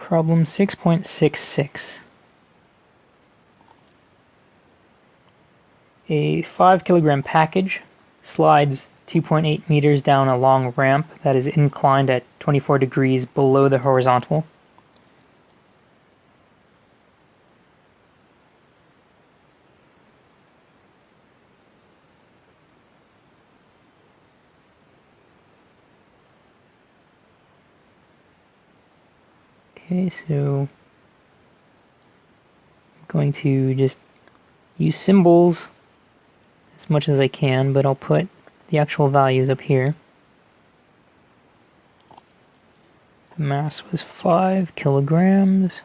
Problem 6.66. A 5 kilogram package slides 2.8 meters down a long ramp that is inclined at 24 degrees below the horizontal. Okay, so I'm going to just use symbols as much as I can, but I'll put the actual values up here. The mass was 5 kilograms,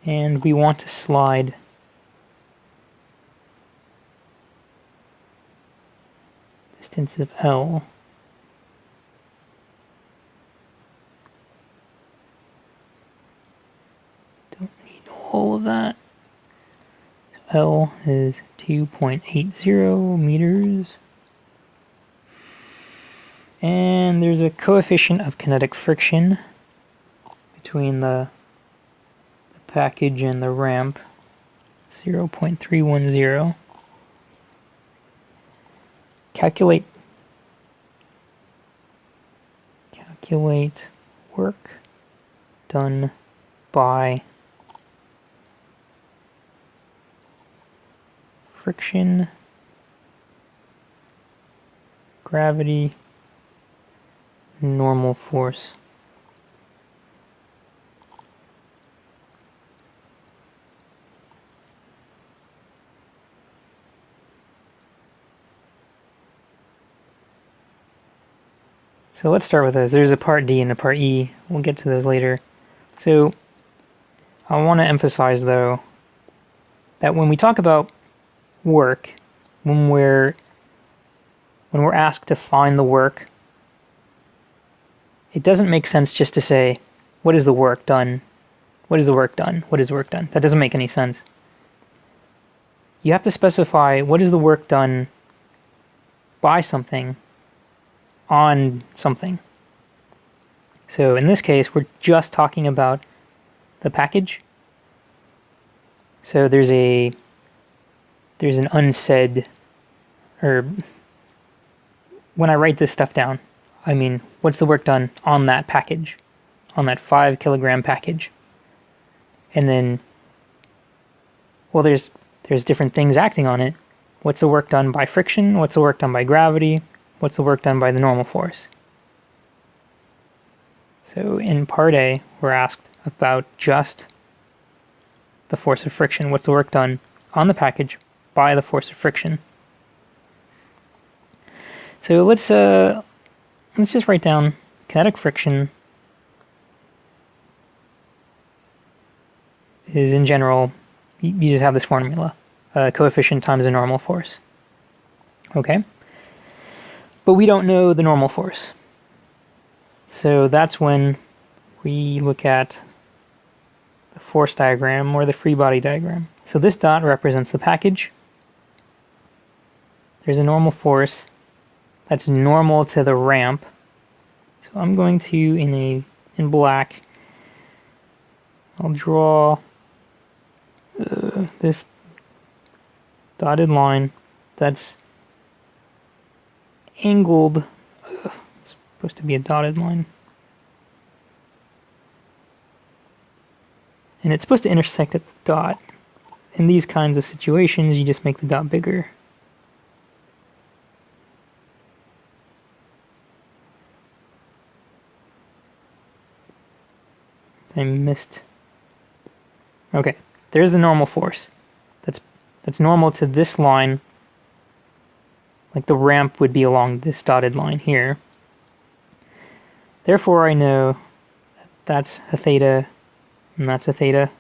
and we want to slide distance of L. Don't need all of that. So L is 2.80 meters. And there's a coefficient of kinetic friction between the package and the ramp, 0.310. Calculate work done by friction, gravity, normal force. So let's start with those. There's a part D and a part E. We'll get to those later. So I want to emphasize, though, that when we talk about work, when we're asked to find the work, it doesn't make sense just to say, what is the work done? What is the work done? What is work done? That doesn't make any sense. You have to specify what is the work done by something on something. So in this case, we're just talking about the package. So there's an unsaid, or when I write this stuff down, I mean, what's the work done on that package, on that 5 kilogram package? And then, well, there's different things acting on it. What's the work done by friction? What's the work done by gravity? What's the work done by the normal force? So in part A, we're asked about just the force of friction. What's the work done on the package by the force of friction? So let's just write down kinetic friction is, in general, you just have this formula, coefficient times the normal force. Okay? But we don't know the normal force. So that's when we look at the force diagram or the free body diagram. So this dot represents the package. There's a normal force that's normal to the ramp. So I'm going to, in black, I'll draw this dotted line that's angled. It's supposed to be a dotted line. And it's supposed to intersect at the dot. In these kinds of situations, you just make the dot bigger. I missed. Okay, there's the normal force. That's normal to this line. Like the ramp would be along this dotted line here. Therefore, I know that's a theta, and that's a theta.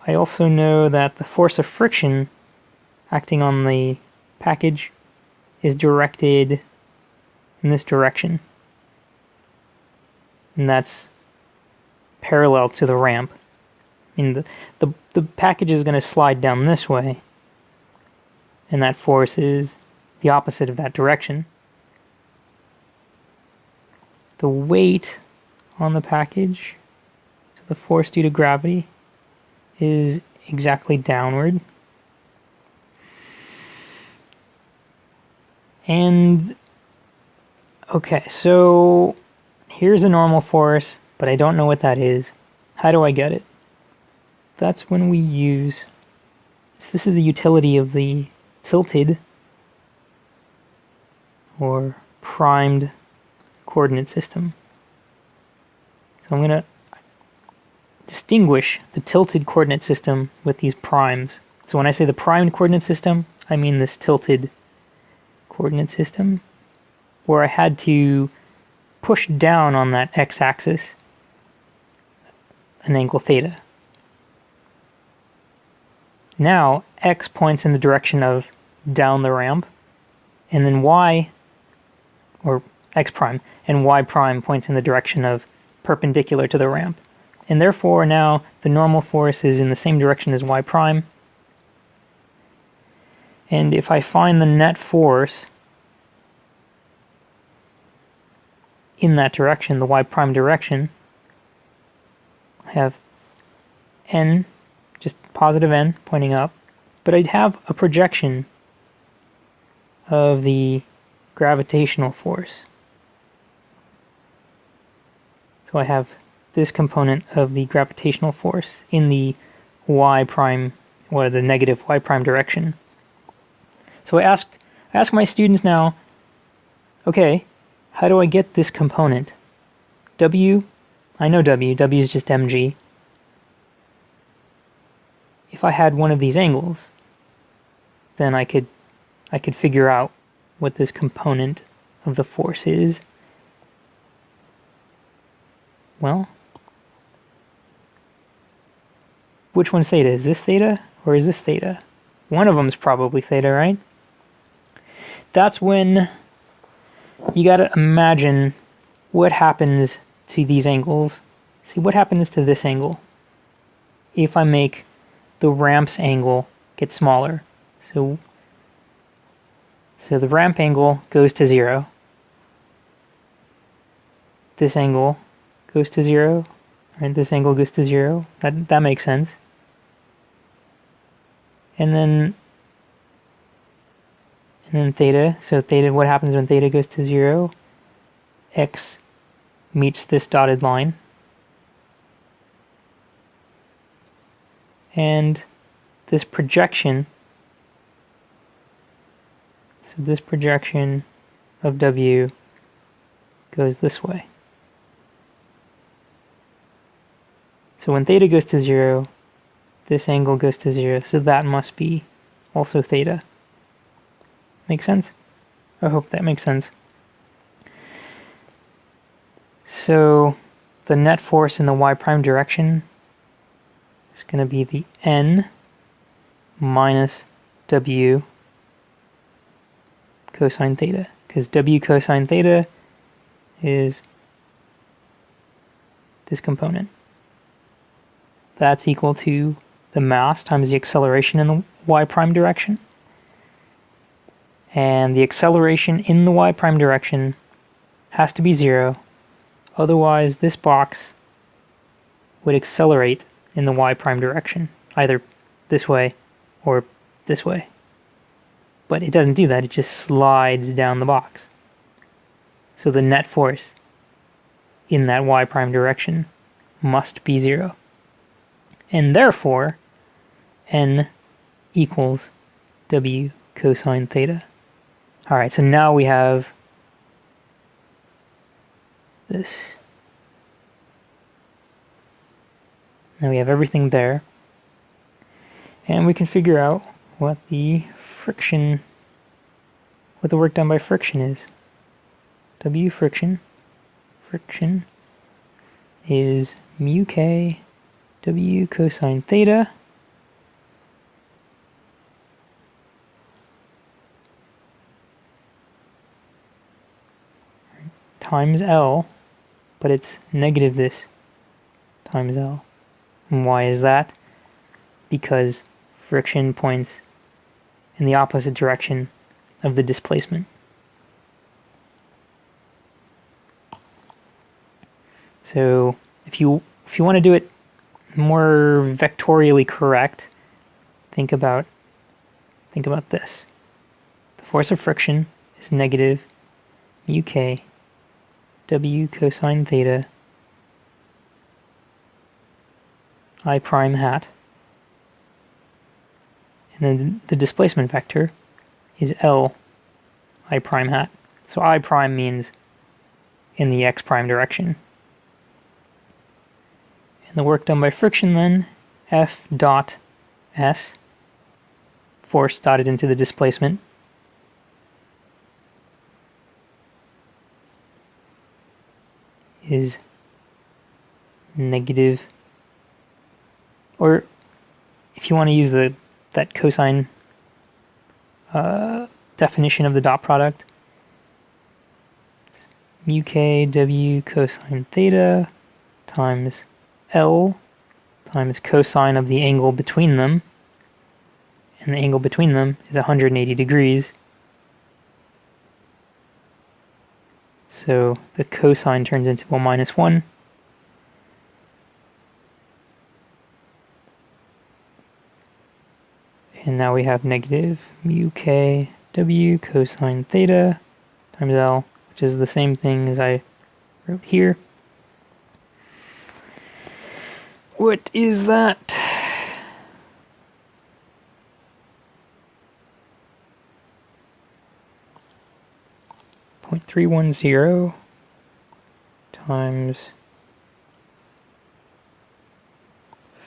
I also know that the force of friction acting on the package is directed in this direction. And that's parallel to the ramp. I mean, the package is going to slide down this way, and that force is the opposite of that direction. the weight on the package, so the force due to gravity, is exactly downward. And okay, so here's a normal force, but I don't know what that is. How do I get it? That's when we use, this is the utility of the tilted or primed coordinate system. So I'm going to distinguish the tilted coordinate system with these primes. So when I say the primed coordinate system, I mean this tilted coordinate system, where I had to push down on that x-axis an angle theta. Now x points in the direction of down the ramp, and then y, or x prime, and y prime points in the direction of perpendicular to the ramp. And therefore now the normal force is in the same direction as y prime. And if I find the net force in that direction, the y prime direction, I have n, just positive n pointing up, but I'd have a projection of the gravitational force. So I have this component of the gravitational force in the y prime, or the negative y prime direction. So I ask my students now, okay, how do I get this component? W, I know W is just mg. If I had one of these angles, then I could figure out what this component of the force is. Well, which one's theta? Is this theta or is this theta? One of them is probably theta, right? That's when you gotta imagine what happens to these angles. See, what happens to this angle if I make the ramp's angle get smaller? So the ramp angle goes to 0. This angle goes to 0, and this angle goes to 0. That makes sense. And then theta. So theta, what happens when theta goes to 0? X meets this dotted line. And this projection, so this projection of W goes this way. So when theta goes to 0, this angle goes to 0, so that must be also theta. Make sense? I hope that makes sense. So the net force in the y prime direction is going to be the n minus W cosine theta, because W cosine theta is this component. That's equal to the mass times the acceleration in the y prime direction. And the acceleration in the y prime direction has to be 0, otherwise this box would accelerate in the y prime direction, either this way or this way. But it doesn't do that, it just slides down the box. So the net force in that y prime direction must be 0. And therefore, n equals W cosine theta. Alright, so now we have this. Now we have everything there. And we can figure out what the friction, what the work done by friction is. W friction is mu k W cosine theta times L, but it's negative this times L. And why is that? Because friction points in the opposite direction of the displacement. So if you want to do it more vectorially correct, think about this. The force of friction is negative mu k w cosine theta I prime hat, and then the displacement vector is L I prime hat. So I prime means in the x prime direction. And the work done by friction then, F dot S, force dotted into the displacement, is negative, or if you want to use that cosine definition of the dot product, it's mu k w cosine theta times L times cosine of the angle between them, and the angle between them is 180 degrees. So the cosine turns into a minus 1. And now we have negative mu k w cosine theta times L, which is the same thing as I wrote here. What is that? .310 times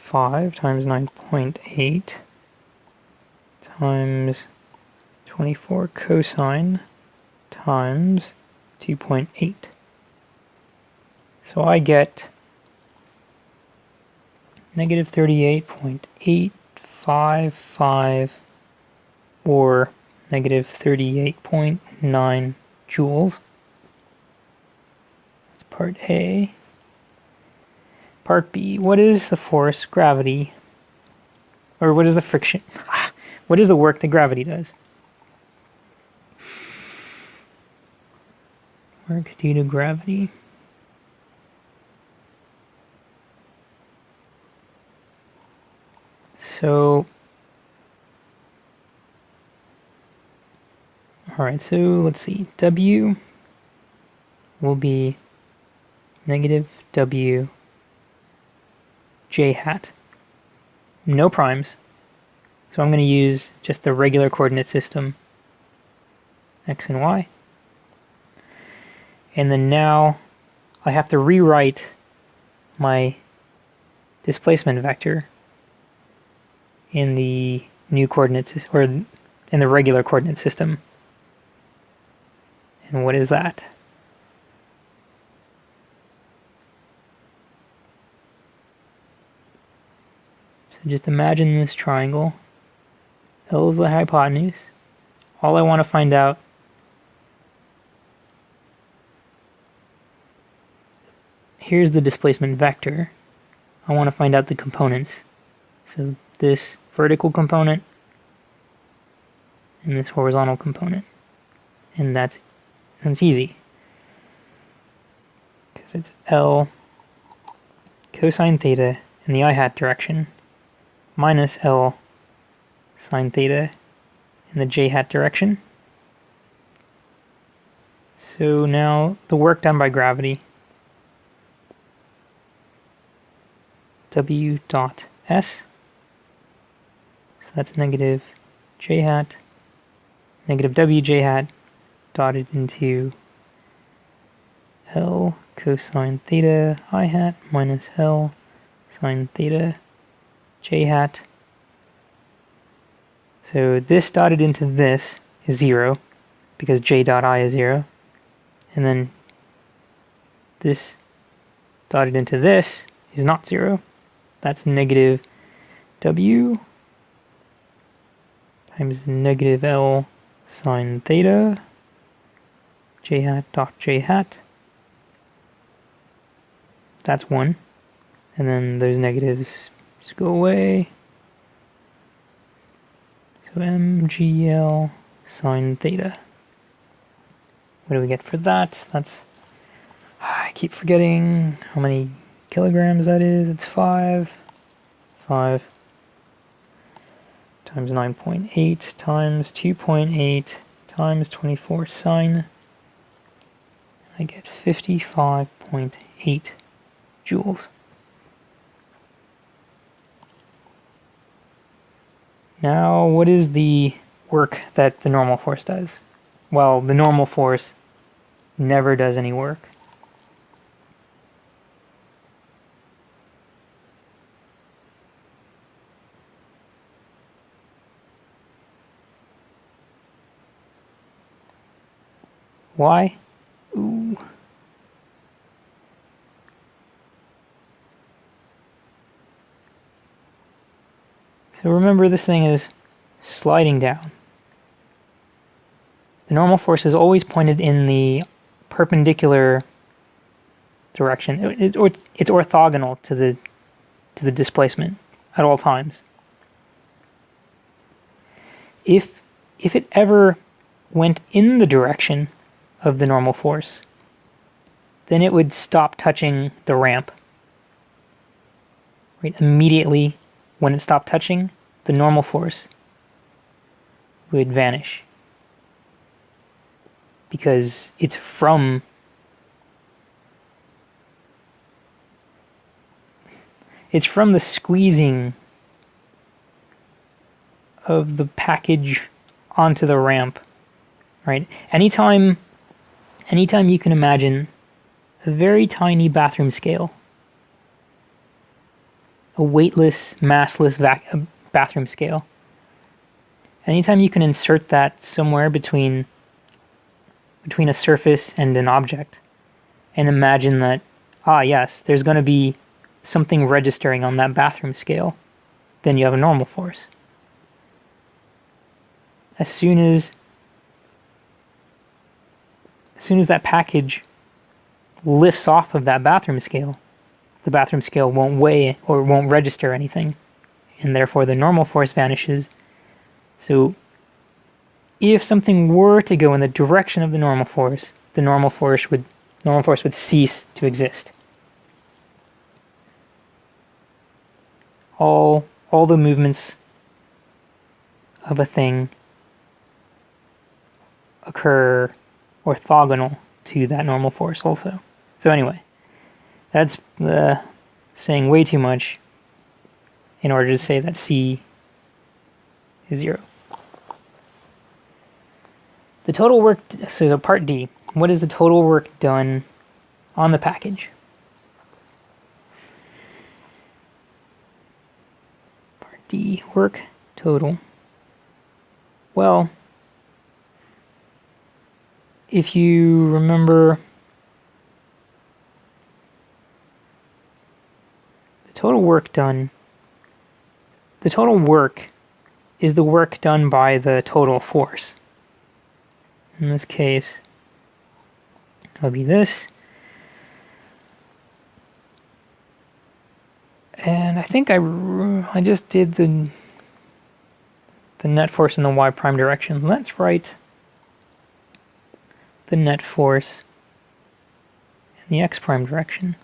5 times 9.8 times 24 cosine times 2.8. So I get negative 38.855 or negative 38.9 joules. That's part A. Part B, what is the force, gravity, or what is the friction? What is the work that gravity does? Work due to gravity. So, alright, so let's see. W will be negative W J hat. No primes. So I'm going to use just the regular coordinate system, X and Y. And then now I have to rewrite my displacement vector in the new coordinates, or in the regular coordinate system. And what is that? So just imagine this triangle. L is the hypotenuse. All I want to find out here's the displacement vector. I want to find out the components. So this vertical component and this horizontal component. And that's easy. Because it's L cosine theta in the I hat direction minus L sine theta in the j hat direction. So now the work done by gravity, W dot S, so that's negative j hat, negative W j hat dotted into L cosine theta I hat minus L sine theta j hat. So this dotted into this is 0 because j dot I is 0, and then this dotted into this is not 0. That's negative W times negative L sine theta j hat dot j hat. That's 1. And then those negatives just go away. So mgl sine theta. What do we get for that? That's I keep forgetting how many kilograms that is. It's 5. 5 times 9.8 times 2.8 times 24 sine. I get 55.8 joules. Now, what is the work that the normal force does? Well, the normal force never does any work. Why? Ooh. So remember, this thing is sliding down. The normal force is always pointed in the perpendicular direction. It's orthogonal to the displacement at all times. If it ever went in the direction of the normal force, then it would stop touching the ramp. Right? Immediately when it stopped touching, the normal force would vanish. Because it's from the squeezing of the package onto the ramp, right? Anytime you can imagine a very tiny bathroom scale, a weightless, massless bathroom scale, anytime you can insert that somewhere between a surface and an object, and imagine that, yes, there's going to be something registering on that bathroom scale, then you have a normal force. As soon as that package lifts off of that bathroom scale, the bathroom scale won't weigh or won't register anything, and therefore the normal force vanishes. So if something were to go in the direction of the normal force would cease to exist. All the movements of a thing occur orthogonal to that normal force also. So anyway, that's saying way too much in order to say that C is 0. The total work, so part D, what is the total work done on the package? Part D, work total. Well, if you remember, the total work is the work done by the total force. In this case, it'll be this. And I think I just did the net force in the y prime direction. Let's write the net force in the x prime direction.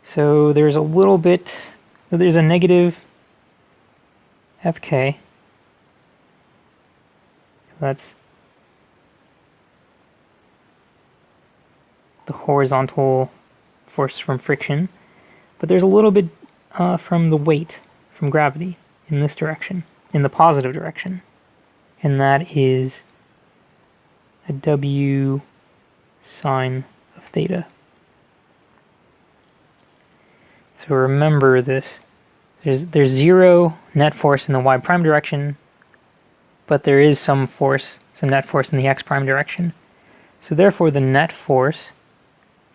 So there's a little bit, there's a negative Fk. That's the horizontal force from friction, but there's a little bit from the weight, from gravity, in this direction, in the positive direction, and that is a W sine of theta. So remember this. There's 0 net force in the y prime direction, but there is some net force in the x prime direction. So therefore the net force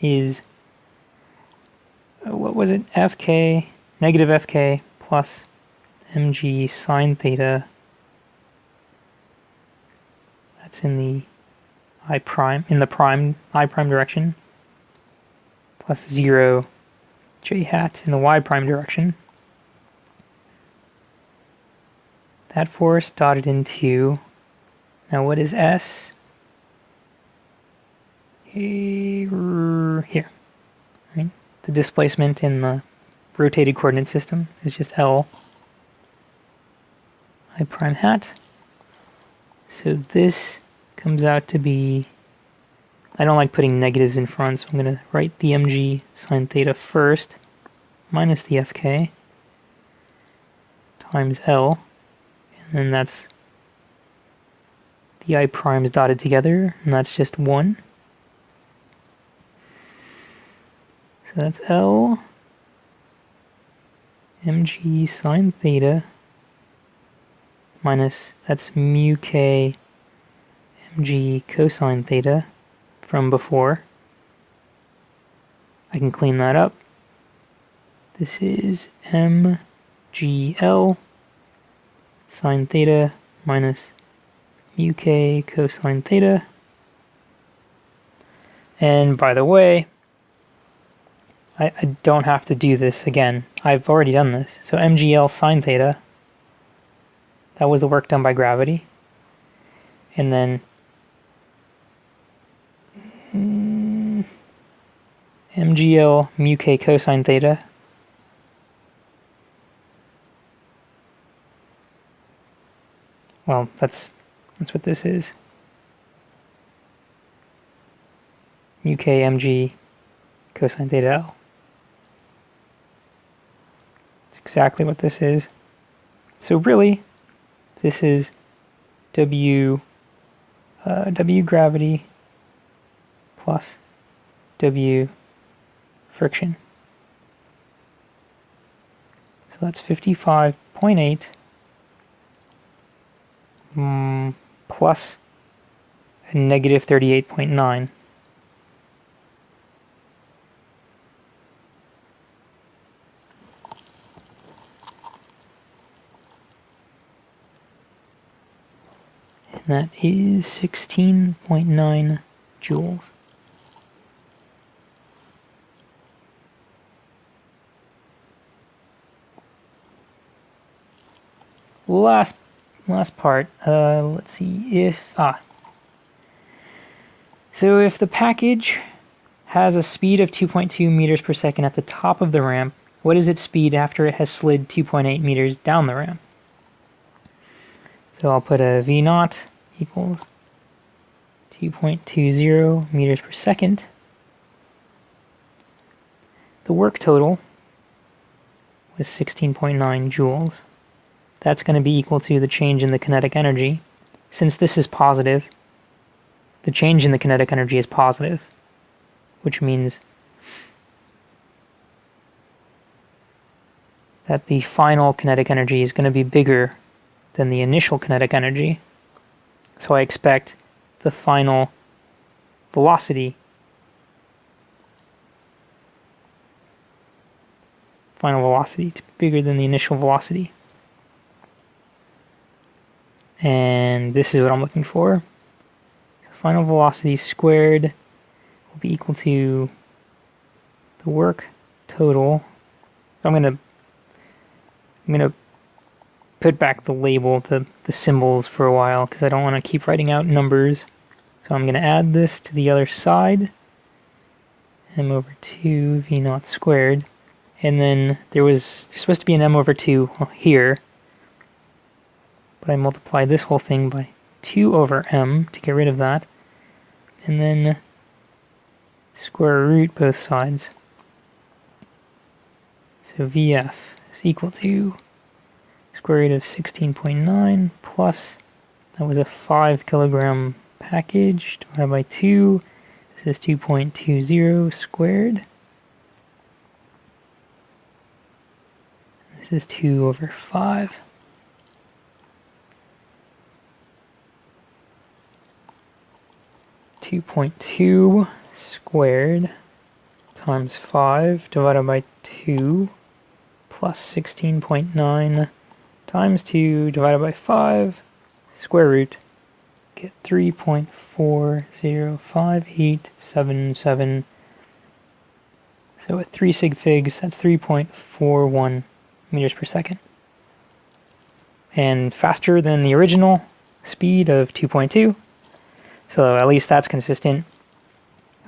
is, what was it, Fk, negative Fk plus mg sine theta. That's in the I prime direction, plus 0 j hat in the y prime direction. That force dotted into, now what is S? here. Right? The displacement in the rotated coordinate system is just L I prime hat. So this comes out to be, I don't like putting negatives in front, so I'm going to write the mg sine theta first, minus the fk, times L, and then that's the I primes dotted together, and that's just 1. So that's L mg sine theta minus, that's mu k mg cosine theta from before. I can clean that up. This is mgl sine theta minus mu k cosine theta. And by the way, I don't have to do this again. I've already done this. So mgl sine theta, that was the work done by gravity. And then mgl mu k cosine theta, well, that's what this is. Mu k mg cosine theta L. It's exactly what this is. So really, this is W gravity plus W friction. So that's 55.8 plus a negative 38.9. And that is 16.9 joules. Last part, let's see if, so if the package has a speed of 2.2 meters per second at the top of the ramp, what is its speed after it has slid 2.8 meters down the ramp? So I'll put a V naught equals 2.20 meters per second. The work total was 16.9 joules. That's going to be equal to the change in the kinetic energy. Since this is positive, the change in the kinetic energy is positive, which means that the final kinetic energy is going to be bigger than the initial kinetic energy. So I expect the final velocity to be bigger than the initial velocity. And this is what I'm looking for. So final velocity squared will be equal to the work total. I'm gonna put back the label, the symbols for a while, because I don't want to keep writing out numbers. So I'm gonna add this to the other side. M over 2 V naught squared. And then there's supposed to be an M over 2 here. But I multiply this whole thing by 2 over m to get rid of that, and then square root both sides. So Vf is equal to square root of 16.9 plus, that was a 5 kilogram package, divided by 2. This is 2.20 squared. This is 2 over 5. 2.2 squared times 5 divided by 2 plus 16.9 times 2 divided by 5 square root, get 3.405877. So at 3 sig figs, that's 3.41 meters per second. And faster than the original speed of 2.2. So at least that's consistent.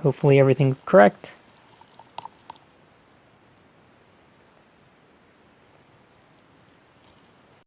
Hopefully everything's correct.